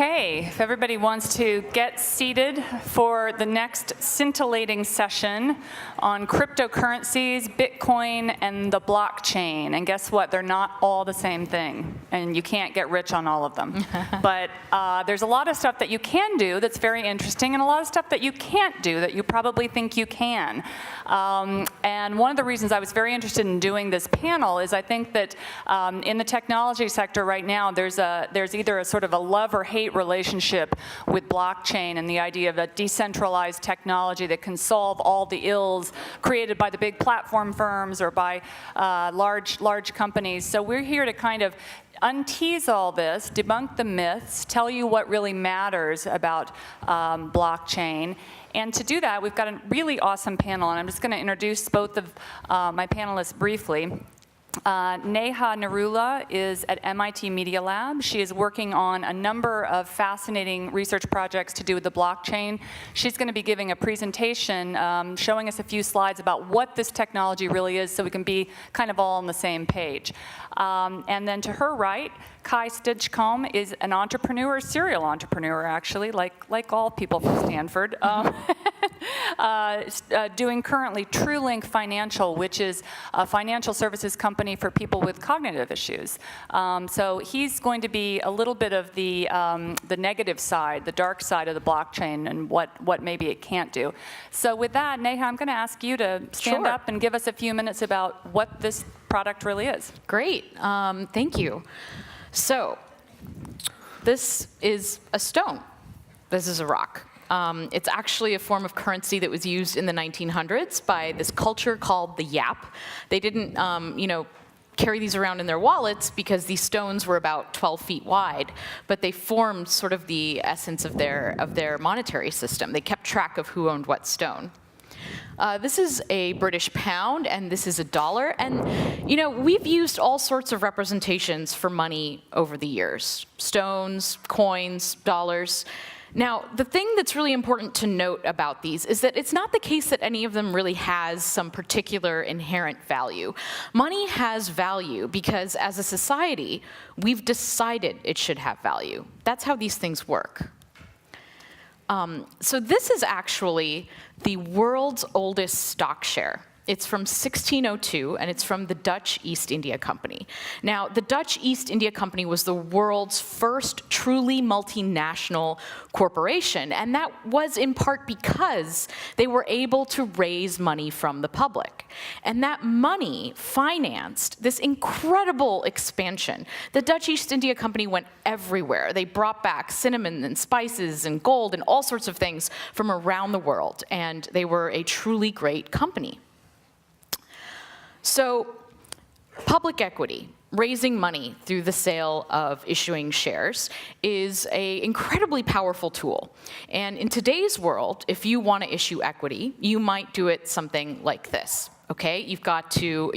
Okay, if everybody wants to get seated for the next scintillating session on cryptocurrencies, Bitcoin, and the blockchain. And guess what? They're not all the same thing, and you can't get rich on all of them. But there's a lot of stuff that you can do that's very interesting, and a lot of stuff that you can't do that you probably think you can. And one of the reasons I was very interested in doing this panel is I think that in the technology sector right now, there's either a sort of a love or hate relationship with blockchain and the idea of a decentralized technology that can solve all the ills created by the big platform firms or by large companies. So we're here to kind of untease all this, debunk the myths, tell you what really matters about blockchain. And to do that, we've got a really awesome panel, and I'm just going to introduce both of my panelists briefly. Neha Narula is at MIT Media Lab. She is working on a number of fascinating research projects to do with the blockchain. She's going to be giving a presentation showing us a few slides about what this technology really is so we can be kind of all on the same page. And then to her right, Kai Stinchcombe is an entrepreneur, serial entrepreneur actually, like all people from Stanford, doing currently TrueLink Financial, which is a financial services company for people with cognitive issues. So he's going to be a little bit of the negative side, the dark side of the blockchain and what maybe it can't do. So with that, Neha, I'm going to ask you to stand up and give us a few minutes about what this product really is. Great, thank you. So this is a stone. This is a rock. It's actually a form of currency that was used in the 1900s by this culture called the Yap. They didn't, carry these around in their wallets because these stones were about 12 feet wide, but they formed sort of the essence of their monetary system. They kept track of who owned what stone. This is a British pound, and this is a dollar. And, we've used all sorts of representations for money over the years. Stones, coins, dollars. Now, the thing that's really important to note about these is that it's not the case that any of them really has some particular inherent value. Money has value because as a society, we've decided it should have value. That's how these things work. So this is actually the world's oldest stock share. It's from 1602, and it's from the Dutch East India Company. Now, the Dutch East India Company was the world's first truly multinational corporation, and that was in part because they were able to raise money from the public. And that money financed this incredible expansion. The Dutch East India Company went everywhere. They brought back cinnamon and spices and gold and all sorts of things from around the world, and they were a truly great company. So public equity, raising money through the sale of issuing shares, is an incredibly powerful tool. And in today's world, if you want to issue equity, you might do it something like this, okay? You've got to,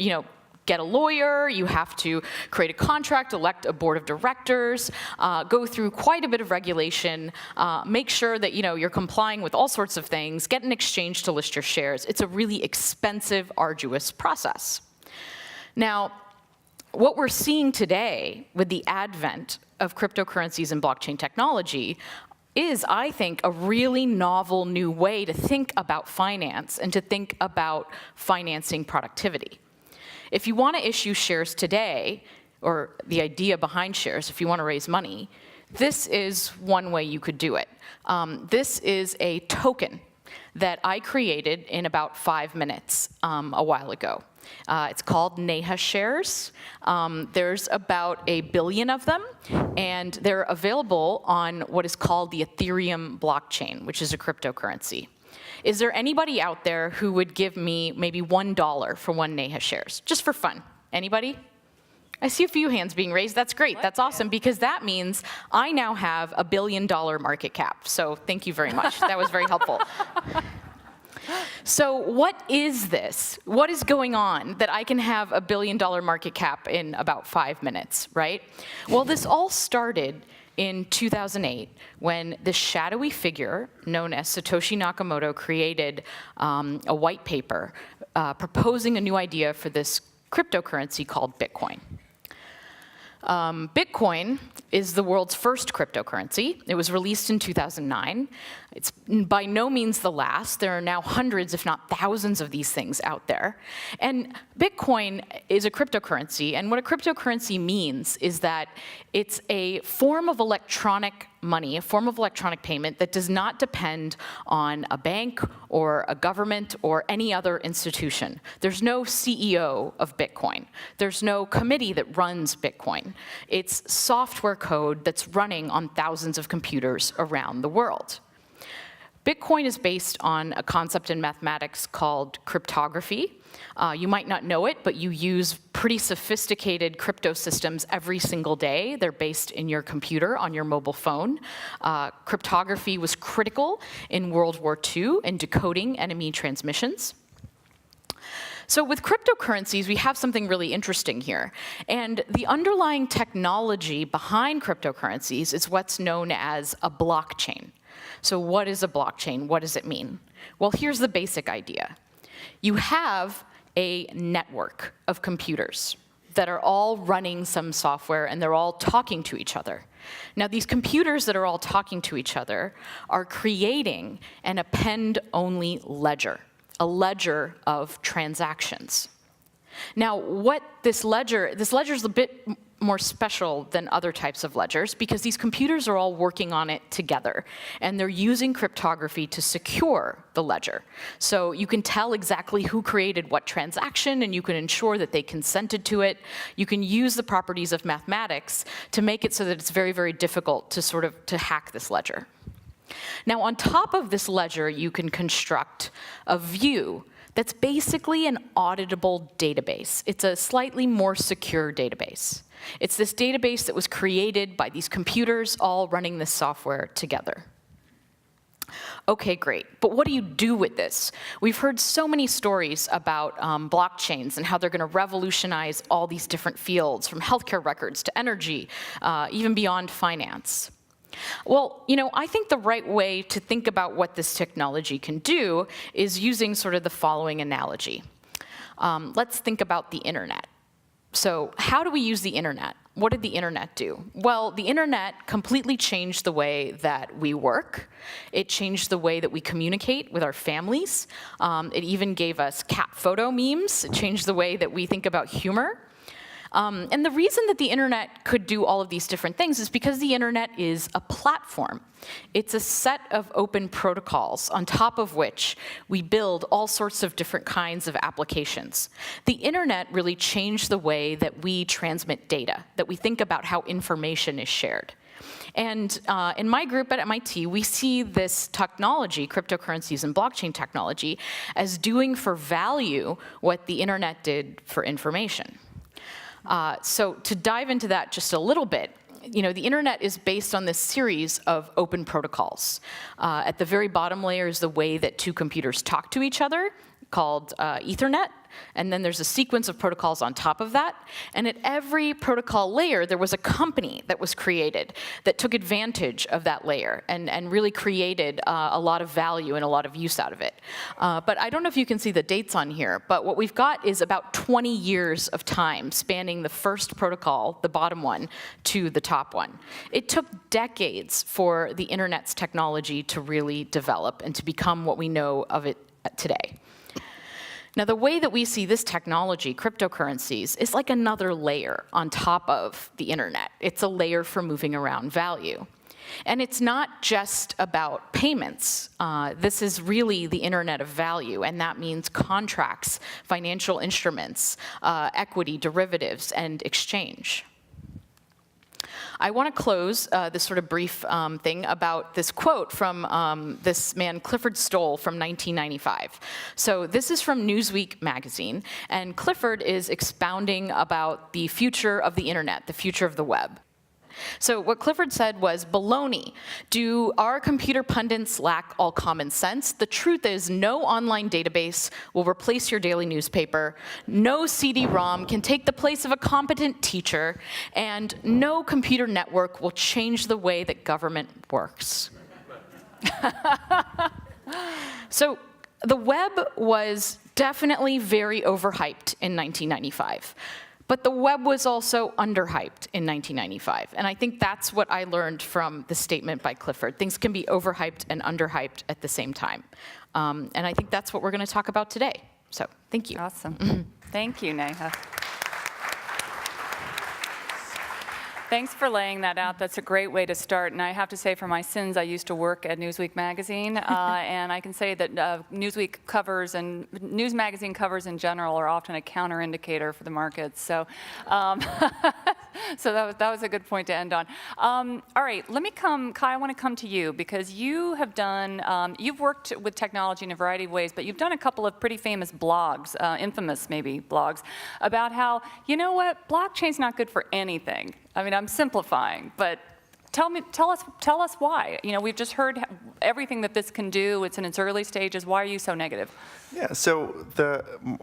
get a lawyer, you have to create a contract, elect a board of directors, go through quite a bit of regulation, make sure that you're complying with all sorts of things, get an exchange to list your shares. It's a really expensive, arduous process. Now, what we're seeing today with the advent of cryptocurrencies and blockchain technology is, I think, a really novel new way to think about finance and to think about financing productivity. If you want to issue shares today, or the idea behind shares, if you want to raise money, this is one way you could do it. This is a token that I created in about 5 minutes a while ago. It's called Neha shares. There's about 1 billion of them, and they're available on what is called the Ethereum blockchain, which is a cryptocurrency. Is there anybody out there who would give me maybe $1 for 1 Neha shares, just for fun? Anybody? I see a few hands being raised. That's great. That's awesome, because that means I now have a $1 billion market cap. So thank you very much. That was very helpful. So what is this? What is going on that I can have a $1 billion market cap in about 5 minutes, right? Well, this all started in 2008, when this shadowy figure known as Satoshi Nakamoto created a white paper proposing a new idea for this cryptocurrency called Bitcoin. Bitcoin is the world's first cryptocurrency. It was released in 2009. It's by no means the last. There are now hundreds, if not thousands, of these things out there. And Bitcoin is a cryptocurrency, and what a cryptocurrency means is that it's a form of electronic money, a form of electronic payment that does not depend on a bank or a government or any other institution. There's no CEO of Bitcoin. There's no committee that runs Bitcoin. It's software code that's running on thousands of computers around the world. Bitcoin is based on a concept in mathematics called cryptography. You might not know it, but you use pretty sophisticated crypto systems every single day. They're based in your computer, on your mobile phone. Cryptography was critical in World War II in decoding enemy transmissions. So with cryptocurrencies, we have something really interesting here. And the underlying technology behind cryptocurrencies is what's known as a blockchain. So what is a blockchain? What does it mean? Well, here's the basic idea. You have a network of computers that are all running some software, and they're all talking to each other. Now, these computers that are all talking to each other are creating an append-only ledger, a ledger of transactions. Now, what this ledger is a bit more special than other types of ledgers because these computers are all working on it together, and they're using cryptography to secure the ledger. So you can tell exactly who created what transaction, and you can ensure that they consented to it. You can use the properties of mathematics to make it so that it's very, very difficult to hack this ledger. Now, on top of this ledger, you can construct a view that's basically an auditable database. It's a slightly more secure database. It's this database that was created by these computers all running this software together. Okay, great, but what do you do with this? We've heard so many stories about blockchains and how they're gonna revolutionize all these different fields, from healthcare records to energy, even beyond finance. Well, I think the right way to think about what this technology can do is using sort of the following analogy. Let's think about the internet. So how do we use the internet? What did the internet do? Well, the internet completely changed the way that we work. It changed the way that we communicate with our families. It even gave us cat photo memes. It changed the way that we think about humor. And the reason that the internet could do all of these different things is because the internet is a platform. It's a set of open protocols on top of which we build all sorts of different kinds of applications. The internet really changed the way that we transmit data, that we think about how information is shared. And in my group at MIT, we see this technology, cryptocurrencies and blockchain technology, as doing for value what the internet did for information. So to dive into that just a little bit, the internet is based on this series of open protocols. At the very bottom layer is the way that two computers talk to each other, called Ethernet. And then there's a sequence of protocols on top of that. And at every protocol layer, there was a company that was created that took advantage of that layer and really created a lot of value and a lot of use out of it. But I don't know if you can see the dates on here, but what we've got is about 20 years of time spanning the first protocol, the bottom one, to the top one. It took decades for the internet's technology to really develop and to become what we know of it today. Now, the way that we see this technology, cryptocurrencies, is like another layer on top of the internet. It's a layer for moving around value. And it's not just about payments. This is really the internet of value, and that means contracts, financial instruments, equity, derivatives, and exchange. I want to close this sort of brief thing about this quote from this man, Clifford Stoll, from 1995. So this is from Newsweek magazine, and Clifford is expounding about the future of the internet, the future of the web. So what Clifford said was, baloney. Do our computer pundits lack all common sense? The truth is, no online database will replace your daily newspaper, no CD-ROM can take the place of a competent teacher, and no computer network will change the way that government works. So the web was definitely very overhyped in 1995. But the web was also underhyped in 1995. And I think that's what I learned from the statement by Clifford. Things can be overhyped and underhyped at the same time. And I think that's what we're going to talk about today. So thank you. Awesome. Thank you, Neha. Thanks for laying that out. That's a great way to start. And I have to say, for my sins, I used to work at Newsweek magazine, and I can say that Newsweek covers and news magazine covers in general are often a counter indicator for the markets. So, so that was a good point to end on. All right, let me come, Kai. I want to come to you because you have done. You've worked with technology in a variety of ways, but you've done a couple of pretty famous blogs, infamous maybe blogs, about how blockchain's not good for anything. I mean, I'm simplifying, but tell us why. We've just heard everything that this can do. It's in its early stages. Why are you so negative? Yeah, so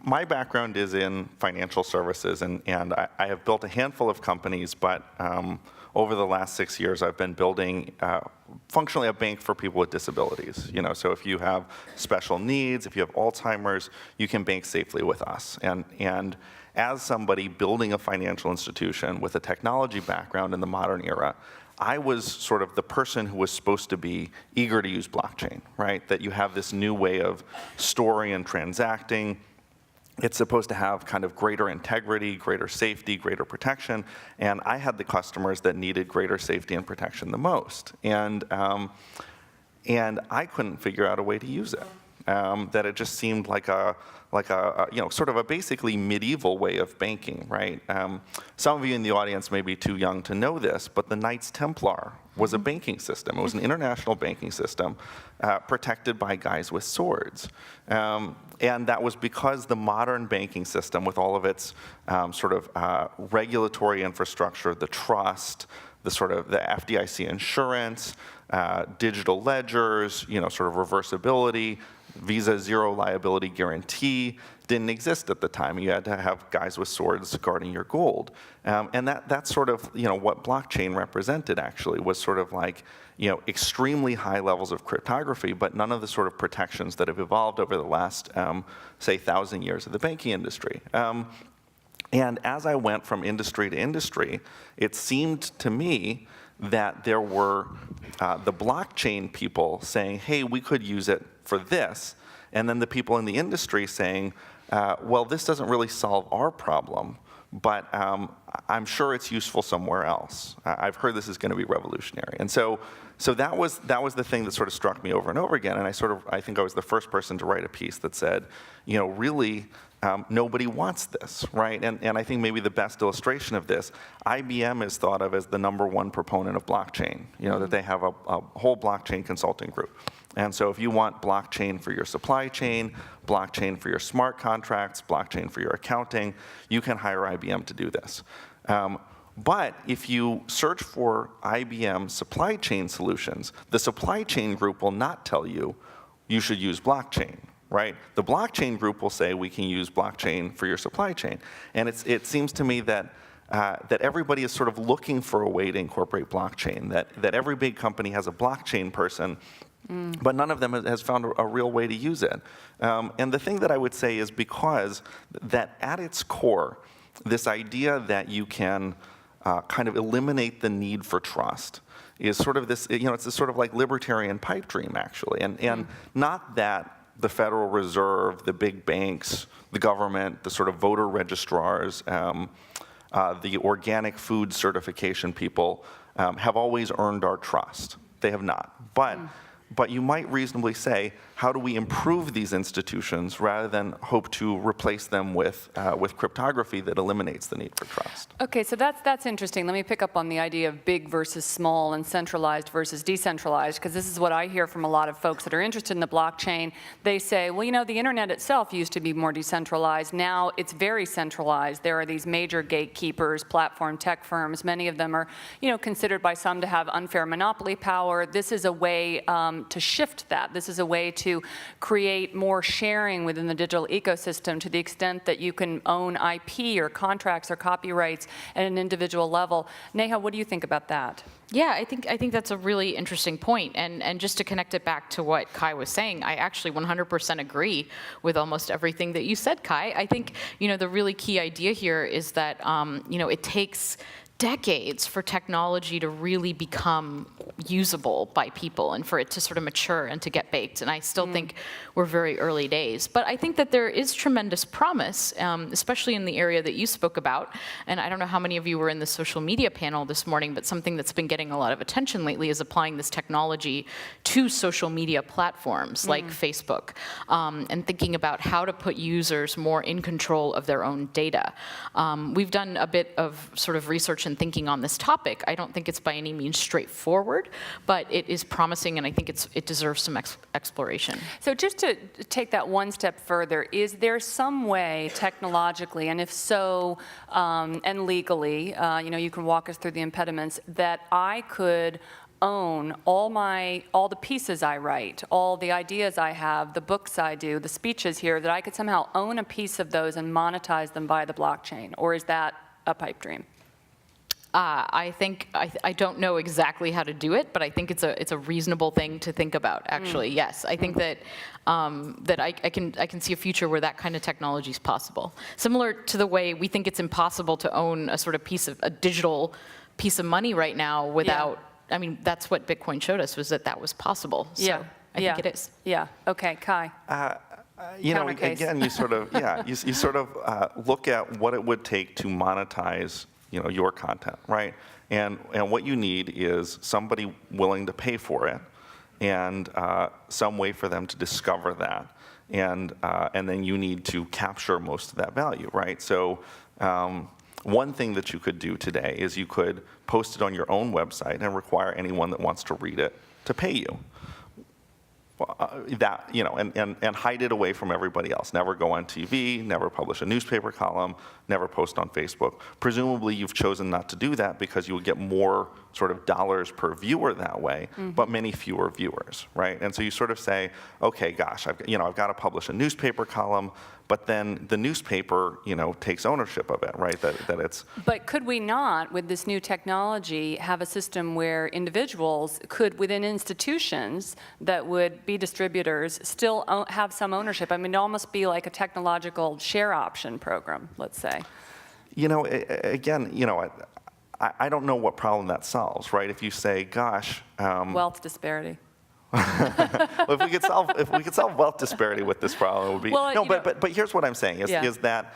my background is in financial services, and I have built a handful of companies, but over the last 6 years, I've been building functionally a bank for people with disabilities. So if you have special needs, if you have Alzheimer's, you can bank safely with us. And as somebody building a financial institution with a technology background in the modern era, I was sort of the person who was supposed to be eager to use blockchain, right? That you have this new way of storing and transacting. It's supposed to have kind of greater integrity, greater safety, greater protection. And I had the customers that needed greater safety and protection the most. And I couldn't figure out a way to use it. That it just seemed like a sort of a basically medieval way of banking, right? Some of you in the audience may be too young to know this, but the Knights Templar was a banking system. It was an international banking system protected by guys with swords. And that was because the modern banking system, with all of its regulatory infrastructure, the trust, the FDIC insurance, digital ledgers, sort of reversibility, Visa zero liability guarantee didn't exist at the time. You had to have guys with swords guarding your gold. And that's sort of, what blockchain represented actually was sort of like, extremely high levels of cryptography, but none of the sort of protections that have evolved over the last, say, 1,000 years of the banking industry. And as I went from industry to industry, it seemed to me that there were the blockchain people saying, hey, we could use it for this, and then the people in the industry saying, well, this doesn't really solve our problem, but I'm sure it's useful somewhere else. I've heard this is going to be revolutionary. And so that was the thing that sort of struck me over and over again, and I think I was the first person to write a piece that said, really, nobody wants this, right? And I think maybe the best illustration of this, IBM is thought of as the #1 proponent of blockchain, that they have a whole blockchain consulting group. And so if you want blockchain for your supply chain, blockchain for your smart contracts, blockchain for your accounting, you can hire IBM to do this. But if you search for IBM supply chain solutions, the supply chain group will not tell you you should use blockchain, right? The blockchain group will say we can use blockchain for your supply chain. And it seems to me that everybody is sort of looking for a way to incorporate blockchain, that every big company has a blockchain person, but none of them has found a real way to use it. And the thing that I would say is because that at its core, this idea that you can kind of eliminate the need for trust is sort of this, it's this sort of like libertarian pipe dream, actually. And not that the Federal Reserve, the big banks, the government, the sort of voter registrars, the organic food certification people have always earned our trust. They have not. But you might reasonably say, how do we improve these institutions rather than hope to replace them with cryptography that eliminates the need for trust? Okay, so that's interesting. Let me pick up on the idea of big versus small and centralized versus decentralized, because this is what I hear from a lot of folks that are interested in the blockchain. They say, well, the internet itself used to be more decentralized. Now it's very centralized. There are these major gatekeepers, platform tech firms. Many of them are, considered by some to have unfair monopoly power. This is a way to shift that. This is a way to to create more sharing within the digital ecosystem to the extent that you can own IP or contracts or copyrights at an individual level. Neha, what do you think about that? Yeah, I think that's a really interesting point. And just to connect it back to what Kai was saying, I actually 100% agree with almost everything that you said, Kai. I think, the really key idea here is that, it takes decades for technology to really become usable by people and for it to sort of mature and to get baked. And I still think we're very early days. But I think that there is tremendous promise, especially in the area that you spoke about. And I don't know how many of you were in the social media panel this morning, but something that's been getting a lot of attention lately is applying this technology to social media platforms like Facebook, and thinking about how to put users more in control of their own data. We've done a bit of sort of research and thinking on this topic. I don't think it's by any means straightforward, but it is promising, and I think it deserves some exploration. So just to take that one step further, is there some way technologically, and if so, and legally, you can walk us through the impediments, that I could own all the pieces I write, all the ideas I have, the books I do, the speeches here, that I could somehow own a piece of those and monetize them via the blockchain? Or is that a pipe dream? I think I don't know exactly how to do it, but I think it's a reasonable thing to think about. Actually, yes, I think that I can see a future where that kind of technology is possible. Similar to the way we think it's impossible to own a sort of a digital piece of money right now without. Yeah. I mean, that's what Bitcoin showed us, was that was possible. So I think it is. Yeah. Okay, Kai. Again, you sort of you sort of look at what it would take to monetize your content, right? And what you need is somebody willing to pay for it, and some way for them to discover that, and then you need to capture most of that value, right? So one thing that you could do today is you could post it on your own website and require anyone that wants to read it to pay you. And hide it away from everybody else. Never go on TV, never publish a newspaper column, never post on Facebook. Presumably you've chosen not to do that because you would get more sort of dollars per viewer that way, but many fewer viewers, right? And so you sort of say, okay, gosh, I've got to publish a newspaper column, but then the newspaper, takes ownership of it, right? That it's. But could we not, with this new technology, have a system where individuals could, within institutions that would be distributors, still have some ownership? I mean, it'd almost be like a technological share option program, let's say. I don't know what problem that solves, right? If you say, gosh. Wealth disparity. Well, if we could solve wealth disparity with this problem, it would be But here's what I'm saying is that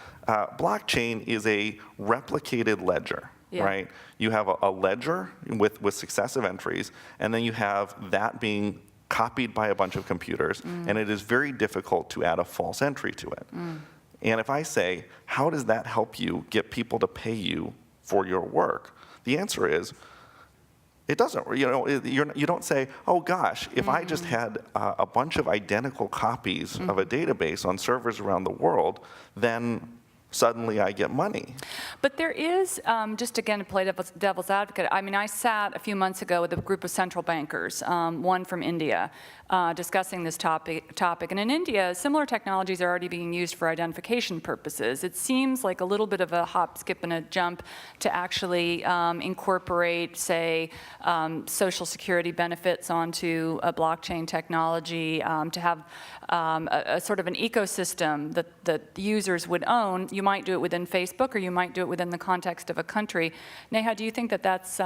blockchain is a replicated ledger, right? You have a ledger with successive entries, and then you have that being copied by a bunch of computers, and it is very difficult to add a false entry to it. And if I say, how does that help you get people to pay you for your work? The answer is, it doesn't. You don't say, oh gosh, if I just had a bunch of identical copies of a database on servers around the world, then suddenly I get money. But there is, just again to play devil's advocate, I mean, I sat a few months ago with a group of central bankers, one from India, discussing this topic. And in India, similar technologies are already being used for identification purposes. It seems like a little bit of a hop, skip, and a jump to actually incorporate, say, social security benefits onto a blockchain technology, to have a sort of an ecosystem that users would own. You might do it within Facebook, or you might do it within the context of a country. Neha, do you think that that's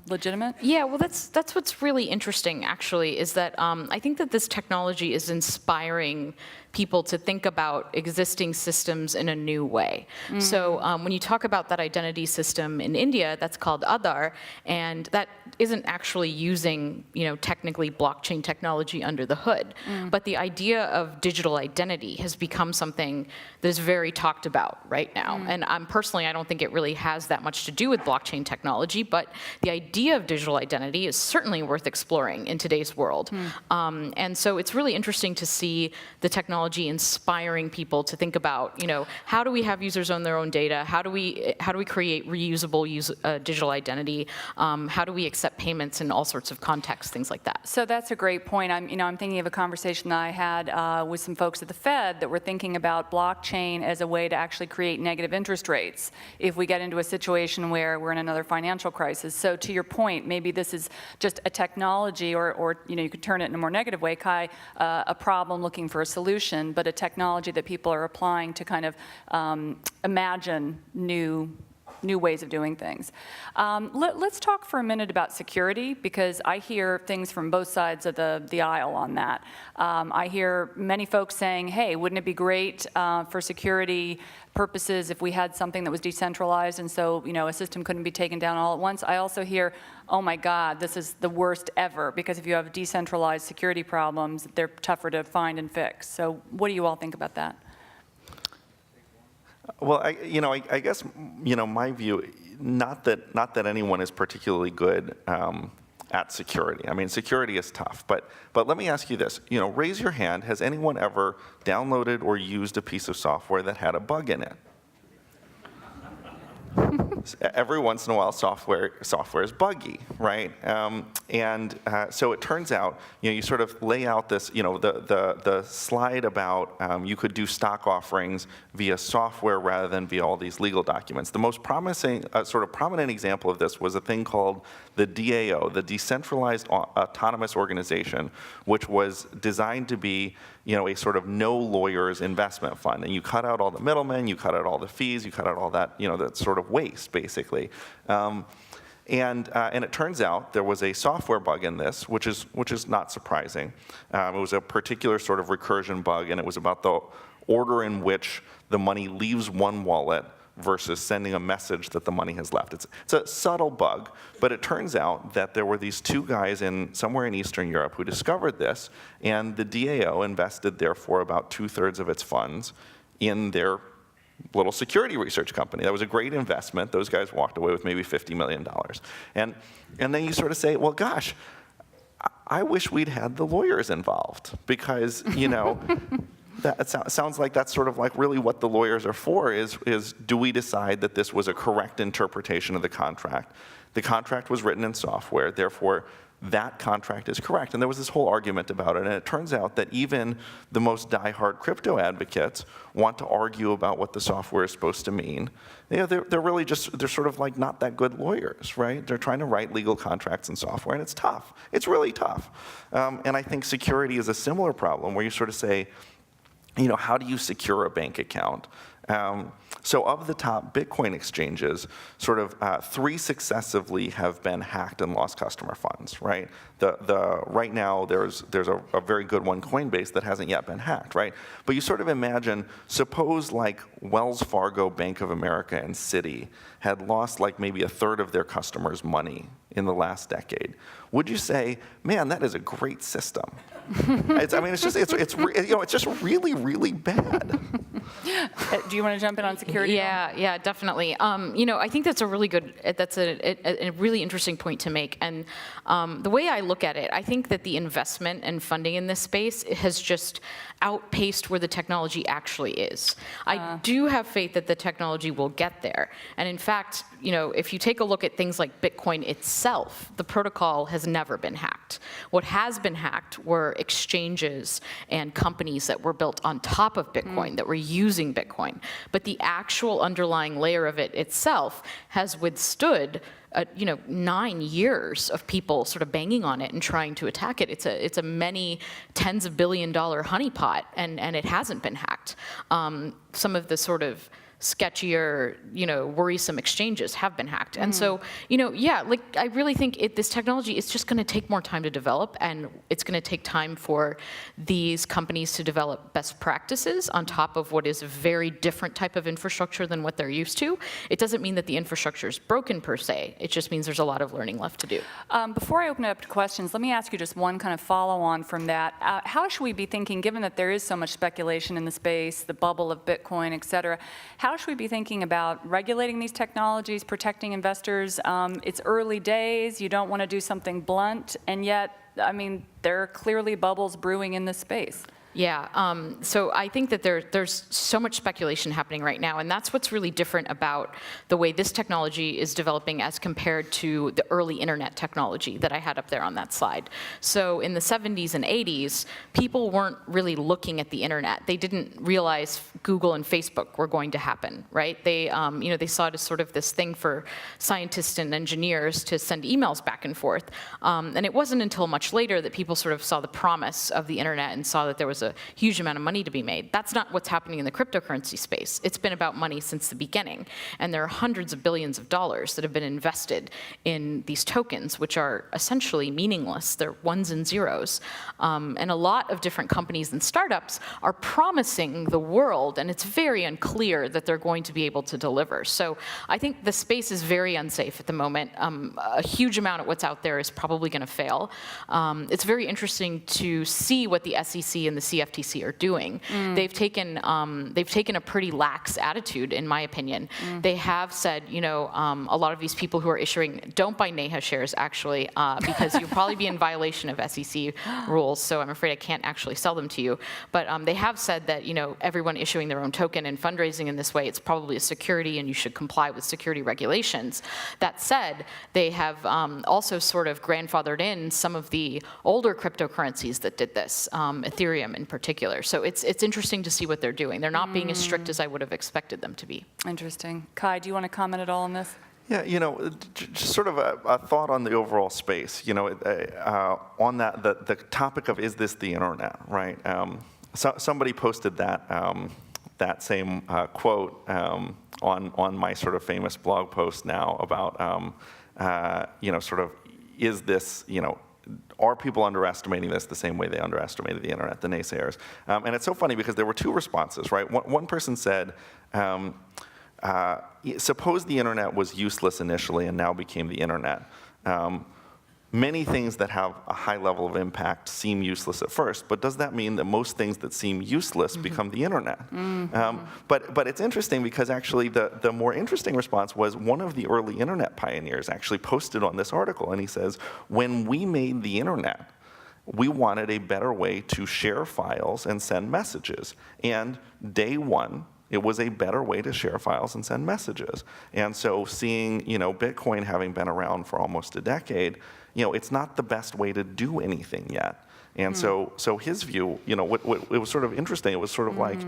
legitimate? Yeah, well, that's what's really interesting, actually, is that I think that this technology is inspiring people to think about existing systems in a new way. So when you talk about that identity system in India, that's called Aadhaar, and that isn't actually using, technically blockchain technology under the hood. But the idea of digital identity has become something that is very talked about right now. And personally, I don't think it really has that much to do with blockchain technology, but the idea of digital identity is certainly worth exploring in today's world. And so it's really interesting to see the technology technology inspiring people to think about, how do we have users own their own data? How do we create reusable digital identity? How do we accept payments in all sorts of contexts, things like that? So that's a great point. I'm thinking of a conversation that I had with some folks at the Fed that were thinking about blockchain as a way to actually create negative interest rates if we get into a situation where we're in another financial crisis. So to your point, maybe this is just a technology, or you could turn it in a more negative way, Kai, a problem looking for a solution, but a technology that people are applying to kind of imagine new ways of doing things. Let's talk for a minute about security, because I hear things from both sides of the aisle on that. I hear many folks saying, hey, wouldn't it be great for security purposes if we had something that was decentralized and so a system couldn't be taken down all at once? I also hear, oh my God, this is the worst ever, because if you have decentralized security problems, they're tougher to find and fix. So what do you all think about that? Well, I guess, my view, not that anyone is particularly good at security. I mean, security is tough, but let me ask you this. Raise your hand. Has anyone ever downloaded or used a piece of software that had a bug in it? Every once in a while, software is buggy, right? So it turns out, you sort of lay out this, the slide about you could do stock offerings via software rather than via all these legal documents. The most promising, sort of prominent example of this was a thing called the DAO, the Decentralized Autonomous Organization, which was designed to be a sort of no lawyers investment fund. And you cut out all the middlemen, you cut out all the fees, you cut out all that, that sort of waste, basically. And it turns out there was a software bug in this, which is not surprising. It was a particular sort of recursion bug, and it was about the order in which the money leaves one wallet versus sending a message that the money has left. It's a subtle bug, but it turns out that there were these two guys somewhere in Eastern Europe who discovered this, and the DAO invested, therefore, about 2/3 of its funds in their little security research company. That was a great investment. Those guys walked away with maybe $50 million. And then you sort of say, well, gosh, I wish we'd had the lawyers involved, because, that sounds like that's sort of like really what the lawyers are for, is do we decide that this was a correct interpretation of the contract? The contract was written in software, therefore that contract is correct. And there was this whole argument about it, and it turns out that even the most diehard crypto advocates want to argue about what the software is supposed to mean. They're really they're sort of like not that good lawyers, right? They're trying to write legal contracts in software, and it's tough. It's really tough. And I think security is a similar problem, where you sort of say, how do you secure a bank account? So of the top Bitcoin exchanges, sort of 3 successively have been hacked and lost customer funds, right? Right now, there's a very good one, Coinbase, that hasn't yet been hacked, right? But you sort of imagine, suppose like Wells Fargo, Bank of America, and Citi had lost like maybe 1/3 of their customers' money in the last decade. Would you say, man, that is a great system? It's just really, really bad. Do you want to jump in on security? Yeah, definitely. I think that's a really interesting point to make. And the way I look at it, I think that the investment and funding in this space has just outpaced where the technology actually is. I do have faith that the technology will get there. And in fact, if you take a look at things like Bitcoin itself, the protocol has never been hacked. What has been hacked were exchanges and companies that were built on top of Bitcoin, that were using Bitcoin. But the actual underlying layer of it itself has withstood 9 years of people sort of banging on it and trying to attack it. It's a many tens of $1 billion honeypot, and it hasn't been hacked. Some of the sort of sketchier, worrisome exchanges have been hacked. And so, I really think this technology is just going to take more time to develop, and it's going to take time for these companies to develop best practices on top of what is a very different type of infrastructure than what they're used to. It doesn't mean that the infrastructure is broken per se. It just means there's a lot of learning left to do. Before I open it up to questions, let me ask you just one kind of follow-on from that. How should we be thinking, given that there is so much speculation in the space, the bubble of Bitcoin, et cetera, how should we be thinking about regulating these technologies, protecting investors? It's early days. You don't want to do something blunt, and yet, there are clearly bubbles brewing in this space. Yeah, so I think that there's so much speculation happening right now, and that's what's really different about the way this technology is developing as compared to the early internet technology that I had up there on that slide. So in the 70s and 80s, people weren't really looking at the internet. They didn't realize Google and Facebook were going to happen, right? They, they saw it as sort of this thing for scientists and engineers to send emails back and forth. And it wasn't until much later that people sort of saw the promise of the internet and saw that there was a huge amount of money to be made. That's not what's happening in the cryptocurrency space. It's been about money since the beginning. And there are hundreds of billions of dollars that have been invested in these tokens, which are essentially meaningless. They're ones and zeros. And a lot of different companies and startups are promising the world, and it's very unclear that they're going to be able to deliver. So I think the space is very unsafe at the moment. A huge amount of what's out there is probably going to fail. It's very interesting to see what the SEC and the CFTC are doing. They've taken a pretty lax attitude, in my opinion. They have said, a lot of these people who are issuing, don't buy Neha shares actually, because you'll probably be in violation of SEC rules. So I'm afraid I can't actually sell them to you. But they have said that everyone issuing their own token and fundraising in this way, it's probably a security, and you should comply with security regulations. That said, they have also sort of grandfathered in some of the older cryptocurrencies that did this, Ethereum in particular. So it's interesting to see what they're doing. They're not being as strict as I would have expected them to be. Interesting. Kai, do you want to comment at all on this? Yeah, just sort of a thought on the overall space. On that, the topic of is this the internet, right? Somebody posted that same quote on my sort of famous blog post now about sort of is this are people underestimating this the same way they underestimated the internet, the naysayers? And it's so funny because there were two responses, right? One person said, suppose the internet was useless initially and now became the internet. Many things that have a high level of impact seem useless at first, but does that mean that most things that seem useless become the internet? But it's interesting because actually the more interesting response was one of the early internet pioneers actually posted on this article, and he says, when we made the internet, we wanted a better way to share files and send messages. And day one, it was a better way to share files and send messages. And so seeing, Bitcoin having been around for almost a decade, it's not the best way to do anything yet. And so his view, it was sort of interesting. It was sort of like,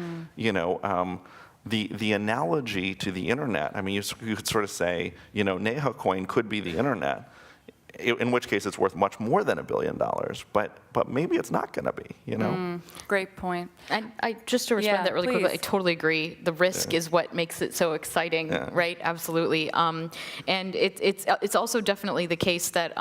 the analogy to the internet. I mean, you could sort of say, Neha coin could be the internet, in which case it's worth much more than $1 billion. But maybe it's not going to be, Great point. And just to respond to that really quickly, I please. totally agree. The risk is what makes it so exciting, right? Absolutely. And it's also definitely the case that,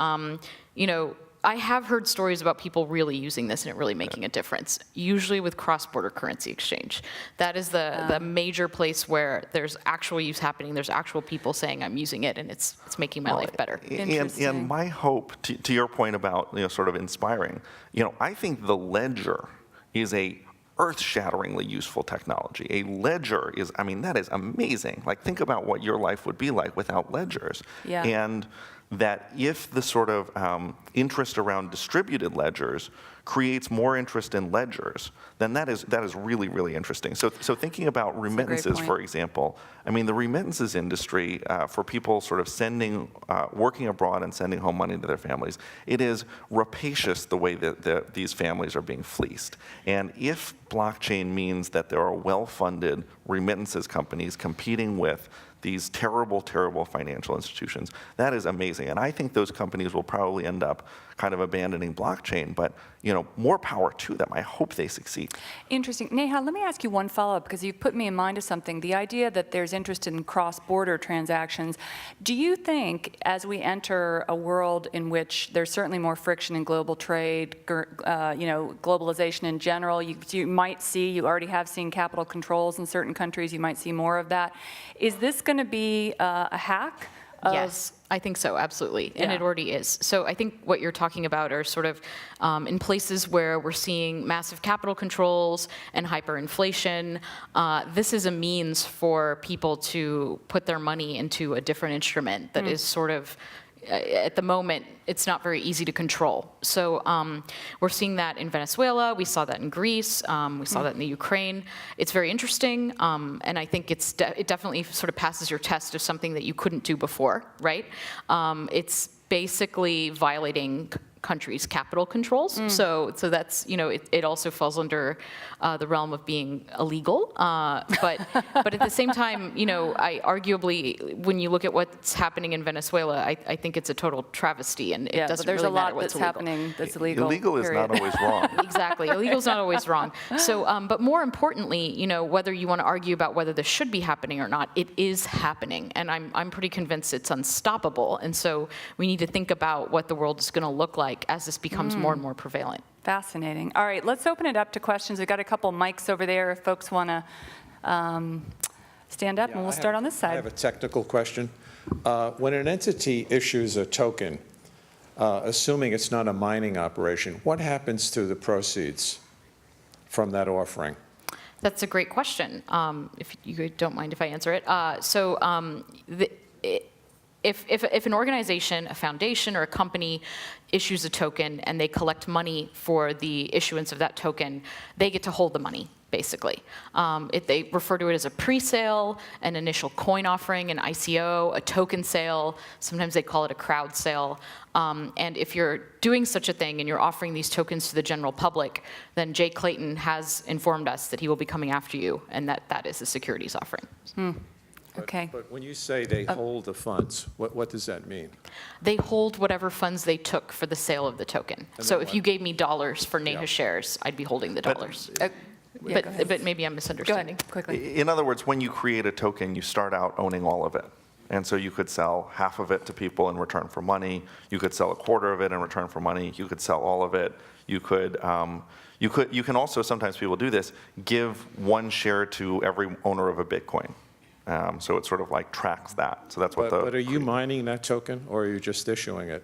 I have heard stories about people really using this and it really making a difference, usually with cross-border currency exchange. That is the major place where there's actual use happening. There's actual people saying, I'm using it, and it's making my life better. And my hope, to your point about sort of inspiring, I think the ledger is a earth-shatteringly useful technology. A ledger is, that is amazing. Like, think about what your life would be like without ledgers. Yeah. And that if the sort of interest around distributed ledgers creates more interest in ledgers, then that is really, really interesting. So thinking about remittances, for example, the remittances industry for people sort of working abroad and sending home money to their families, it is rapacious the way that these families are being fleeced. And if blockchain means that there are well-funded remittances companies competing with these terrible, terrible financial institutions, that is amazing. And I think those companies will probably end up kind of abandoning blockchain, but more power to them. I hope they succeed. Interesting. Neha, let me ask you one follow-up, because you've put me in mind of something. The idea that there's interest in cross-border transactions. Do you think, as we enter a world in which there's certainly more friction in global trade, globalization in general, you might see, you already have seen capital controls in certain countries, you might see more of that. Is this going to be a hack? Yes, I think so, absolutely, and it already is. So I think what you're talking about are sort of in places where we're seeing massive capital controls and hyperinflation. This is a means for people to put their money into a different instrument that is sort of at the moment, it's not very easy to control. So we're seeing that in Venezuela. We saw that in Greece. We saw that in the Ukraine. It's very interesting, and I think it definitely sort of passes your test of something that you couldn't do before, right? It's basically violating countries' capital controls. So that's, it also falls under the realm of being illegal. But at the same time, I arguably, when you look at what's happening in Venezuela, I think it's a total travesty, and it doesn't there's really a matter lot what's that's happening that's illegal. Illegal is not always wrong. Exactly. Illegal is not always wrong. So, but more importantly, whether you want to argue about whether this should be happening or not, it is happening, and I'm pretty convinced it's unstoppable. And so we need to think about what the world is going to look like as this becomes more and more prevalent. Fascinating. All right, let's open it up to questions. We've got a couple mics over there if folks want to stand up, and we'll start on this side. I have a technical question. When an entity issues a token, assuming it's not a mining operation, what happens to the proceeds from that offering? That's a great question. If you don't mind if I answer it. If an organization, a foundation, or a company issues a token and they collect money for the issuance of that token, they get to hold the money, basically. They refer to it as a pre-sale, an initial coin offering, an ICO, a token sale. Sometimes they call it a crowd sale. And if you're doing such a thing and you're offering these tokens to the general public, then Jay Clayton has informed us that he will be coming after you, and that is a securities offering. Okay. But when you say they hold the funds, what does that mean? They hold whatever funds they took for the sale of the token. So if you gave me dollars for Neha shares, I'd be holding the dollars. But maybe I'm Go misunderstanding. ahead, quickly. In other words, when you create a token, you start out owning all of it. And so you could sell half of it to people in return for money. You could sell a quarter of it in return for money. You could sell all of it. You can also, sometimes people do this, give one share to every owner of a Bitcoin. So it sort of like tracks that. So that's what But are you mining that token, or are you just issuing it?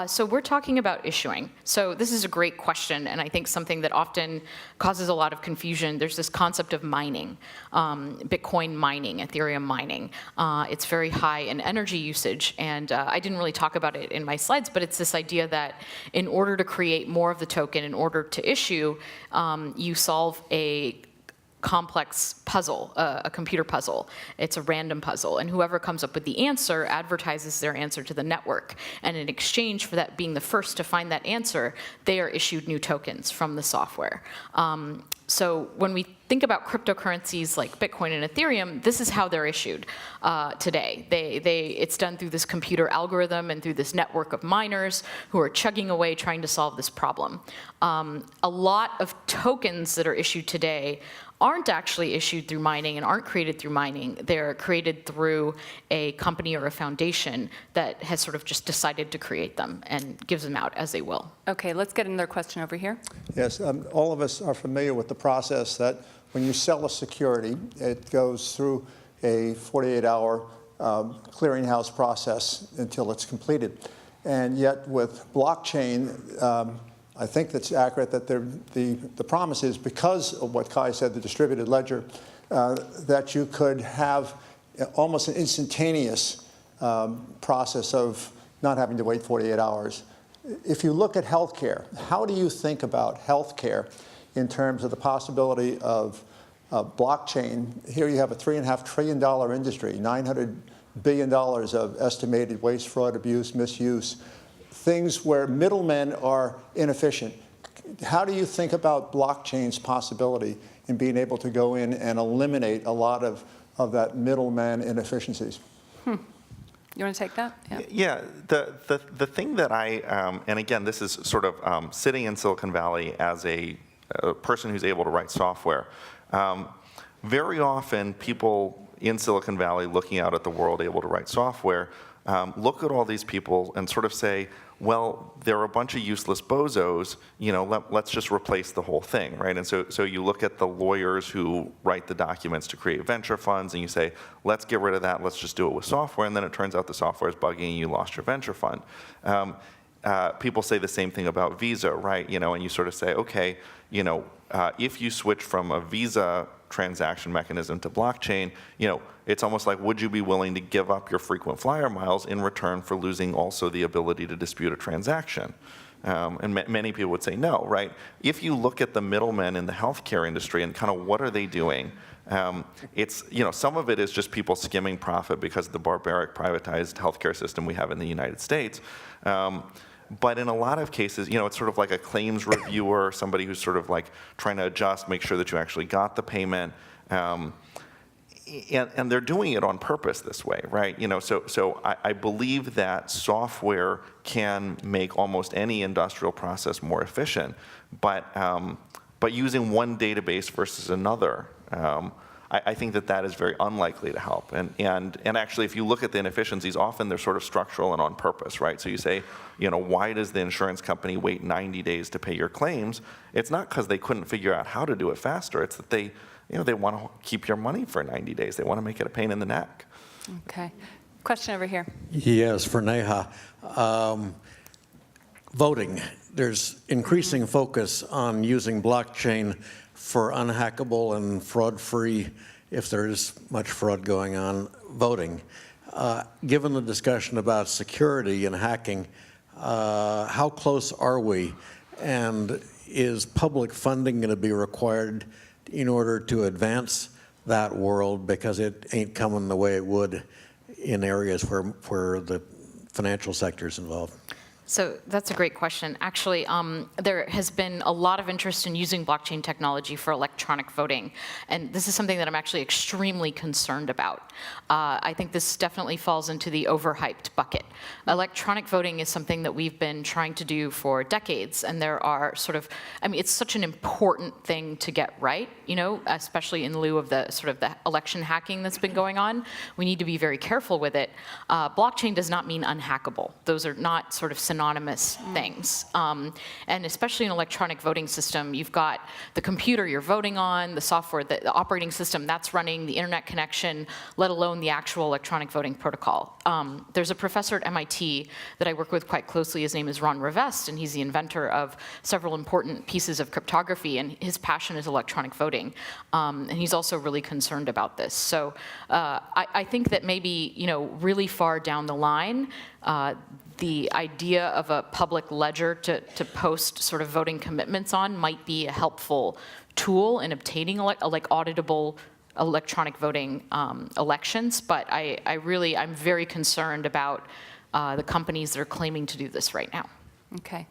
So we're talking about issuing. So this is a great question, and I think something that often causes a lot of confusion. There's this concept of mining, Bitcoin mining, Ethereum mining. It's very high in energy usage, and I didn't really talk about it in my slides, but it's this idea that in order to create more of the token, in order to issue, you solve a complex puzzle, a computer puzzle. It's a random puzzle, and whoever comes up with the answer advertises their answer to the network. And in exchange for that being the first to find that answer, they are issued new tokens from the software. So when we think about cryptocurrencies like Bitcoin and Ethereum, this is how they're issued today. It's done through this computer algorithm and through this network of miners who are chugging away trying to solve this problem. A lot of tokens that are issued today aren't actually issued through mining and aren't created through mining. They're created through a company or a foundation that has sort of just decided to create them and gives them out as they will. Okay, let's get another question over here. Yes, all of us are familiar with the process that when you sell a security, it goes through a 48-hour clearinghouse process until it's completed. And yet with blockchain, I think that's accurate that the promise is, because of what Kai said, the distributed ledger, that you could have almost an instantaneous process of not having to wait 48 hours. If you look at healthcare, how do you think about healthcare in terms of the possibility of blockchain? Here you have a $3.5 trillion industry, $900 billion of estimated waste, fraud, abuse, misuse, things where middlemen are inefficient. How do you think about blockchain's possibility in being able to go in and eliminate a lot of that middleman inefficiencies? You want to take that? Yeah, the thing that and again, this is sort of sitting in Silicon Valley as a person who's able to write software. Very often, people in Silicon Valley looking out at the world able to write software look at all these people and sort of say, well, they're a bunch of useless bozos, let's just replace the whole thing, right? And so you look at the lawyers who write the documents to create venture funds, and you say, let's get rid of that, let's just do it with software, and then it turns out the software is buggy and you lost your venture fund. People say the same thing about Visa, right? And you sort of say, okay, if you switch from a Visa transaction mechanism to blockchain, it's almost like, would you be willing to give up your frequent flyer miles in return for losing also the ability to dispute a transaction? And many people would say no, right? If you look at the middlemen in the healthcare industry and kind of what are they doing, it's, some of it is just people skimming profit because of the barbaric privatized healthcare system we have in the United States. But in a lot of cases, it's sort of like a claims reviewer, somebody who's sort of like trying to adjust, make sure that you actually got the payment. And they're doing it on purpose this way, right? So I believe that software can make almost any industrial process more efficient, but using one database versus another, I think that is very unlikely to help. And actually, if you look at the inefficiencies, often they're sort of structural and on purpose, right? So you say, why does the insurance company wait 90 days to pay your claims? It's not because they couldn't figure out how to do it faster. It's that they want to keep your money for 90 days. They want to make it a pain in the neck. Okay. Question over here. Yes, for Neha. Voting. There's increasing focus on using blockchain for unhackable and fraud-free, if there is much fraud going on, voting. Given the discussion about security and hacking, how close are we? And is public funding going to be required in order to advance that world, because it ain't coming the way it would in areas where the financial sector is involved? So that's a great question. Actually, there has been a lot of interest in using blockchain technology for electronic voting, and this is something that I'm actually extremely concerned about. I think this definitely falls into the overhyped bucket. Electronic voting is something that we've been trying to do for decades, and there are it's such an important thing to get right, especially in lieu of the election hacking that's been going on. We need to be very careful with it. Blockchain does not mean unhackable. Those are not sort of synonymous things. And especially in an electronic voting system, you've got the computer you're voting on, the software, the operating system that's running, the internet connection, let alone the actual electronic voting protocol. There's a professor at MIT that I work with quite closely. His name is Rana, and he's the inventor of several important pieces of cryptography, and his passion is electronic voting. And he's also really concerned about this. So I think that maybe, really far down the line, the idea of a public ledger to post sort of voting commitments on might be a helpful tool in obtaining auditable electronic voting elections, but I'm very concerned about the companies that are claiming to do this right now. Okay.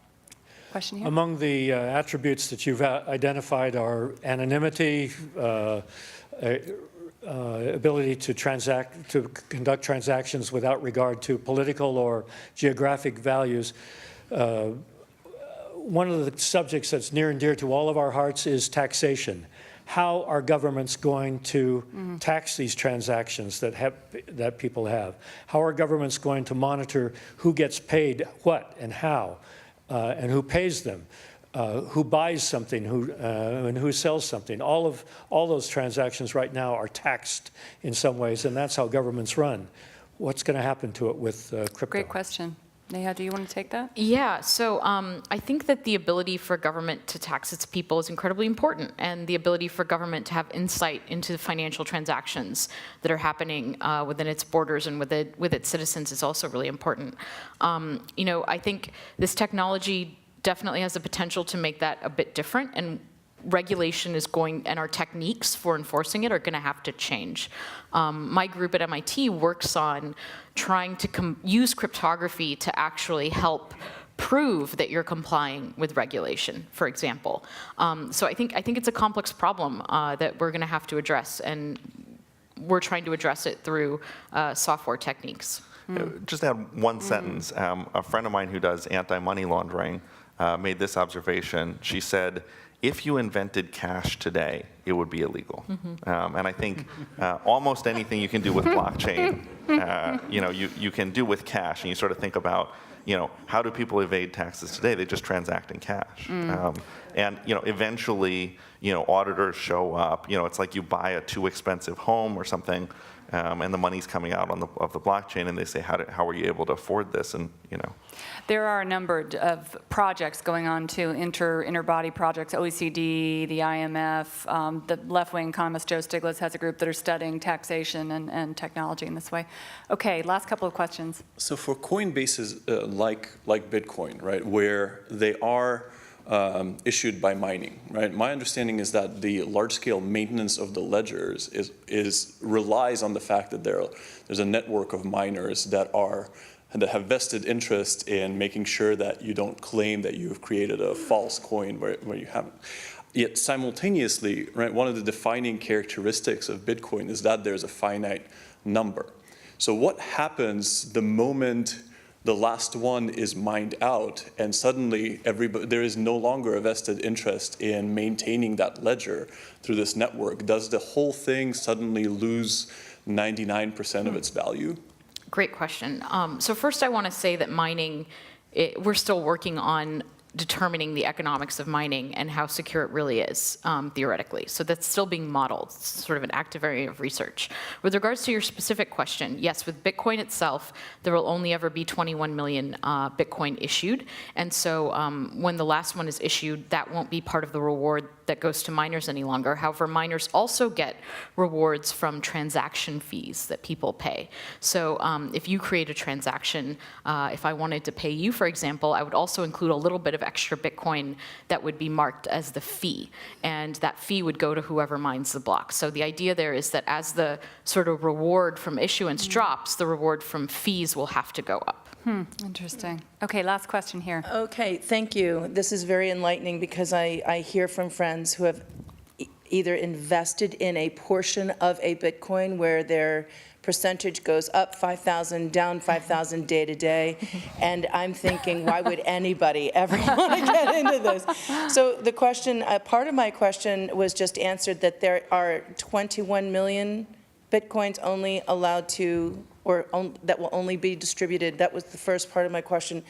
Question here? Among the attributes that you've identified are anonymity, ability to conduct transactions without regard to political or geographic values. One of the subjects that's near and dear to all of our hearts is taxation. How are governments going to tax these transactions that people have? How are governments going to monitor who gets paid what and how, and who pays them? Who buys something, and who sells something. All those transactions right now are taxed in some ways, and that's how governments run. What's going to happen to it with crypto? Great question. Neha, do you want to take that? Yeah, so I think that the ability for government to tax its people is incredibly important, and the ability for government to have insight into the financial transactions that are happening within its borders and with its citizens is also really important. I think this technology definitely has the potential to make that a bit different, and regulation and our techniques for enforcing it are going to have to change. My group at MIT works on trying to use cryptography to actually help prove that you're complying with regulation, for example. So I think it's a complex problem that we're going to have to address, and we're trying to address it through software techniques. Just add one sentence. A friend of mine who does anti-money laundering made this observation. She said, if you invented cash today, it would be illegal. And I think almost anything you can do with blockchain, you can do with cash. And you sort of think about, how do people evade taxes today? They just transact in cash. And eventually, auditors show up. It's like you buy a too expensive home or something. and the money's coming out of the blockchain, and they say, how are you able to afford this? And There are a number of projects going on too, interbody projects, OECD, the IMF, the left-wing economist Joe Stiglitz has a group that are studying taxation and technology in this way. Okay, last couple of questions. So for Coinbases like Bitcoin, right, where they are issued by mining, right? My understanding is that the large-scale maintenance of the ledgers relies on the fact that there's a network of miners that have vested interest in making sure that you don't claim that you've created a false coin where you haven't. Yet simultaneously, right, one of the defining characteristics of Bitcoin is that there's a finite number. So what happens the moment the last one is mined out, and suddenly there is no longer a vested interest in maintaining that ledger through this network? Does the whole thing suddenly lose 99% of its value? Great question. So first I want to say that mining, we're still working on determining the economics of mining and how secure it really is, theoretically. So that's still being modeled, it's sort of an active area of research. With regards to your specific question, yes, with Bitcoin itself, there will only ever be 21 million Bitcoin issued. And so when the last one is issued, that won't be part of the reward that goes to miners any longer. However, miners also get rewards from transaction fees that people pay. So if you create a transaction, if I wanted to pay you, for example, I would also include a little bit of extra Bitcoin that would be marked as the fee. And that fee would go to whoever mines the block. So the idea there is that as the sort of reward from issuance drops, the reward from fees will have to go up. Interesting. Okay, last question here. Okay, thank you. This is very enlightening because I hear from friends who have either invested in a portion of a Bitcoin where their percentage goes up 5,000, down 5,000 day to day, and I'm thinking, why would anybody ever want to get into this? So the question, part of my question was just answered, that there are 21 million Bitcoins only allowed to, that will only be distributed. That was the first part of my question.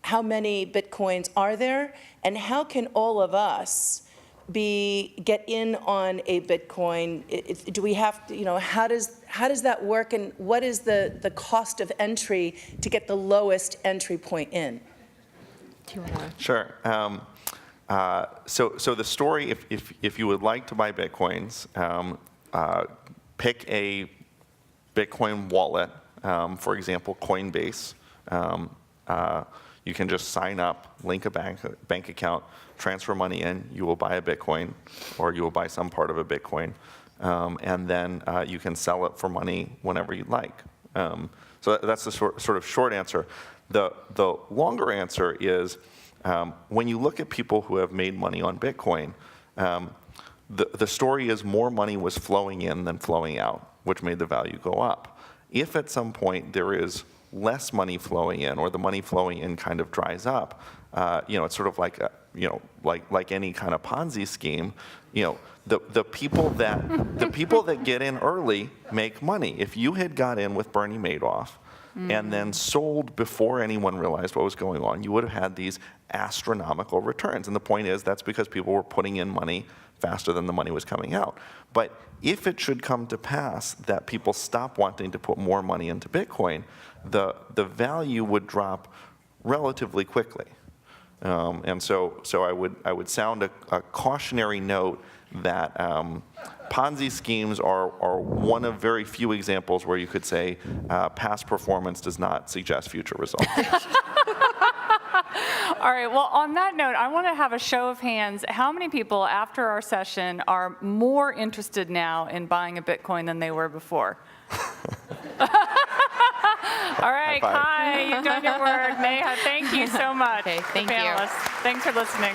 How many Bitcoins are there, and how can all of us get in on a Bitcoin? Do we have to, how does that work, and what is the cost of entry to get the lowest entry point in? Do you want to? Sure. So the story, if you would like to buy Bitcoins, pick a Bitcoin wallet, for example, Coinbase. You can just sign up, link a bank account, transfer money in, you will buy a Bitcoin, or you will buy some part of a Bitcoin, and then you can sell it for money whenever you'd like. So that's the sort of short answer. The longer answer is, when you look at people who have made money on Bitcoin, the story is more money was flowing in than flowing out, which made the value go up. If at some point there is less money flowing in, or the money flowing in kind of dries up, it's sort of like like any kind of Ponzi scheme. The people that get in early make money. If you had got in with Bernie Madoff and then sold before anyone realized what was going on, you would have had these astronomical returns. And the point is, that's because people were putting in money faster than the money was coming out. But if it should come to pass that people stop wanting to put more money into Bitcoin, the value would drop relatively quickly. And so I would sound a cautionary note that Ponzi schemes are one of very few examples where you could say past performance does not suggest future results. All right, well, on that note, I want to have a show of hands. How many people after our session are more interested now in buying a Bitcoin than they were before? All right, Kai, you've done your work. Neha, thank you so much. Okay, thank you. Panelists, thanks for listening.